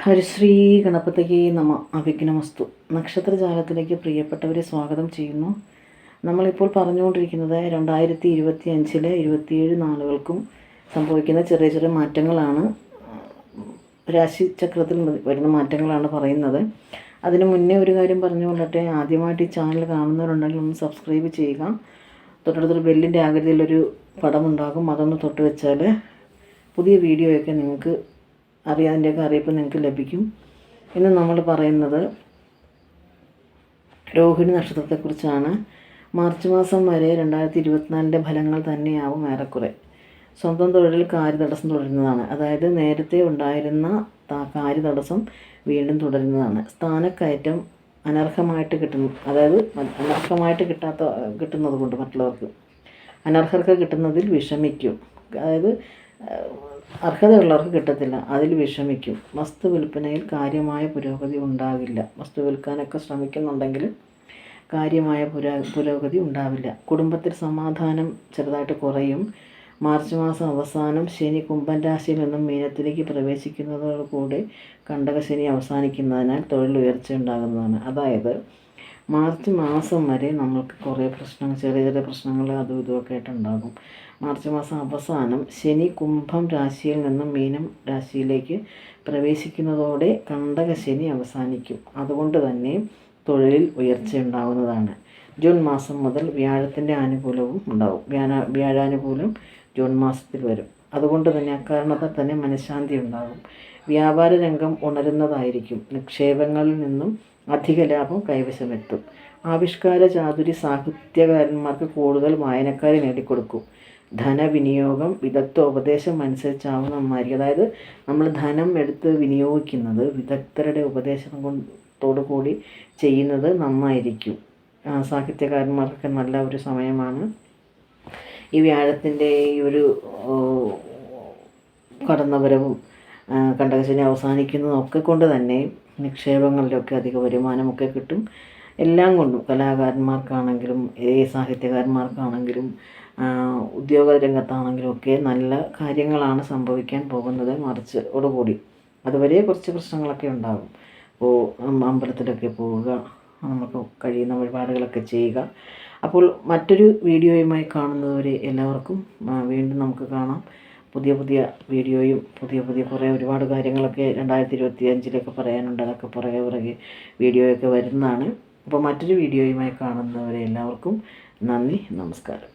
ഹരിശ്രീ ഗണപതിക്ക് നമ. അവിഘ്നമസ്തു. നക്ഷത്രജാലത്തിലേക്ക് പ്രിയപ്പെട്ടവരെ സ്വാഗതം ചെയ്യുന്നു. നമ്മളിപ്പോൾ പറഞ്ഞുകൊണ്ടിരിക്കുന്നത് 2025 27 നാളുകൾക്കും സംഭവിക്കുന്ന ചെറിയ ചെറിയ മാറ്റങ്ങളാണ്. രാശിചക്രത്തിൽ വരുന്ന മാറ്റങ്ങളാണ് പറയുന്നത്. അതിന് മുന്നേ ഒരു കാര്യം പറഞ്ഞുകൊള്ളട്ടെ. ആദ്യമായിട്ട് ഈ ചാനൽ കാണുന്നവരുണ്ടെങ്കിൽ ഒന്ന് സബ്സ്ക്രൈബ് ചെയ്യുക. തൊട്ടടുത്തൊരു ബെല്ലിൻ്റെ ആകൃതിയിലൊരു പടമുണ്ടാകും. അതൊന്ന് തൊട്ട് വെച്ചാൽ പുതിയ വീഡിയോയൊക്കെ നിങ്ങൾക്ക് അതിൻ്റെയൊക്കെ അറിയിപ്പ് നിങ്ങൾക്ക് ലഭിക്കും. ഇന്ന് നമ്മൾ പറയുന്നത് രോഹിണി നക്ഷത്രത്തെക്കുറിച്ചാണ്. മാർച്ച് മാസം വരെ 2024 ഫലങ്ങൾ തന്നെയാവും ഏറെക്കുറെ. സ്വന്തം തൊഴിലിൽ കാര്യതടസ്സം തുടരുന്നതാണ്. അതായത് നേരത്തെ ഉണ്ടായിരുന്ന കാര്യതടസ്സം വീണ്ടും തുടരുന്നതാണ്. സ്ഥാനക്കയറ്റം അനർഹമായിട്ട് കിട്ടുന്നു, അതായത് അനർഹമായിട്ട് കിട്ടുന്നത് കൊണ്ട് മറ്റുള്ളവർക്ക് അനർഹർക്ക് കിട്ടുന്നതിൽ വിഷമിക്കും. അതായത് അർഹതയുള്ളവർക്ക് കിട്ടത്തില്ല, അതിൽ വിഷമിക്കും. വസ്തു വിൽപ്പനയിൽ കാര്യമായ പുരോഗതി ഉണ്ടാകില്ല. വസ്തു വിൽക്കാനൊക്കെ ശ്രമിക്കുന്നുണ്ടെങ്കിലും കാര്യമായ പുരോഗതി ഉണ്ടാവില്ല. കുടുംബത്തിൽ സമാധാനം ചെറുതായിട്ട് കുറയും. മാർച്ച് മാസം അവസാനം ശനി കുംഭൻ രാശിയിൽ നിന്നും മീനത്തിലേക്ക് പ്രവേശിക്കുന്നതോടുകൂടി കണ്ടകശനി അവസാനിക്കുന്നതിനാൽ തൊഴിൽ ഉയർച്ച ഉണ്ടാകുന്നതാണ്. അതായത് മാർച്ച് മാസം വരെ നമ്മൾക്ക് കുറേ പ്രശ്നങ്ങൾ, ചെറിയ ചെറിയ പ്രശ്നങ്ങൾ അതും ഇതുമൊക്കെ ആയിട്ടുണ്ടാകും. മാർച്ച് മാസം അവസാനം ശനി കുംഭം രാശിയിൽ നിന്നും മീനം രാശിയിലേക്ക് പ്രവേശിക്കുന്നതോടെ കണ്ടകശനി അവസാനിക്കും. അതുകൊണ്ട് തന്നെ തൊഴിലിൽ ഉയർച്ച ഉണ്ടാകുന്നതാണ്. ജൂൺ മാസം മുതൽ വ്യാഴത്തിൻ്റെ ആനുകൂലവും ഉണ്ടാകും. വ്യാഴാനുകൂലം ജൂൺ മാസത്തിൽ വരും. അതുകൊണ്ട് തന്നെ അക്കാരണത്താൽ തന്നെ മനഃശാന്തി ഉണ്ടാകും. വ്യാപാര രംഗം ഉണരുന്നതായിരിക്കും. നിക്ഷേപങ്ങളിൽ നിന്നും അധിക ലാഭം കൈവശമെത്തും. ആവിഷ്കാര ചാതുരി സാഹിത്യകാരന്മാർക്ക് കൂടുതൽ വായനക്കാരെ നേടിക്കൊടുക്കും. ധനവിനിയോഗം വിദഗ്ധോപദേശം അനുസരിച്ചാവും നന്നായിരിക്കും. അതായത് നമ്മൾ ധനം എടുത്ത് വിനിയോഗിക്കുന്നത് വിദഗ്ധരുടെ ഉപദേശത്തോടു കൂടി ചെയ്യുന്നത് നന്നായിരിക്കും. സാഹിത്യകാരന്മാർക്കൊക്കെ നല്ല ഒരു സമയമാണ്. ഈ വ്യാഴത്തിൻ്റെ ഈ ഒരു കടന്നുവരവും കണ്ടകശനി അവസാനിക്കുന്നതും ഒക്കെ കൊണ്ട് തന്നെ നിക്ഷേപങ്ങളിലൊക്കെ അധിക വരുമാനമൊക്കെ കിട്ടും. എല്ലാം കൊണ്ടും കലാകാരന്മാർക്കാണെങ്കിലും സാഹിത്യകാരന്മാർക്കാണെങ്കിലും ഉദ്യോഗ രംഗത്താണെങ്കിലും ഒക്കെ നല്ല കാര്യങ്ങളാണ് സംഭവിക്കാൻ പോകുന്നത് മാർച്ചോടുകൂടി. അതുവരെ കുറച്ച് പ്രശ്നങ്ങളൊക്കെ ഉണ്ടാകും. അപ്പോൾ അമ്പലത്തിലൊക്കെ പോവുക, നമുക്ക് കഴിയുന്ന വഴിപാടുകളൊക്കെ ചെയ്യുക. അപ്പോൾ മറ്റൊരു വീഡിയോയുമായി കാണുന്നതുവരെ എല്ലാവർക്കും വീണ്ടും നമുക്ക് കാണാം. പുതിയ പുതിയ വീഡിയോയും പുതിയ ഒരുപാട് കാര്യങ്ങളൊക്കെ 2025 പറയാനുണ്ട്. അതൊക്കെ പുറകെ വീഡിയോയൊക്കെ വരുന്നതാണ്. അപ്പോൾ മറ്റൊരു വീഡിയോയുമായി കാണുന്നവരെ എല്ലാവർക്കും നന്ദി, നമസ്കാരം.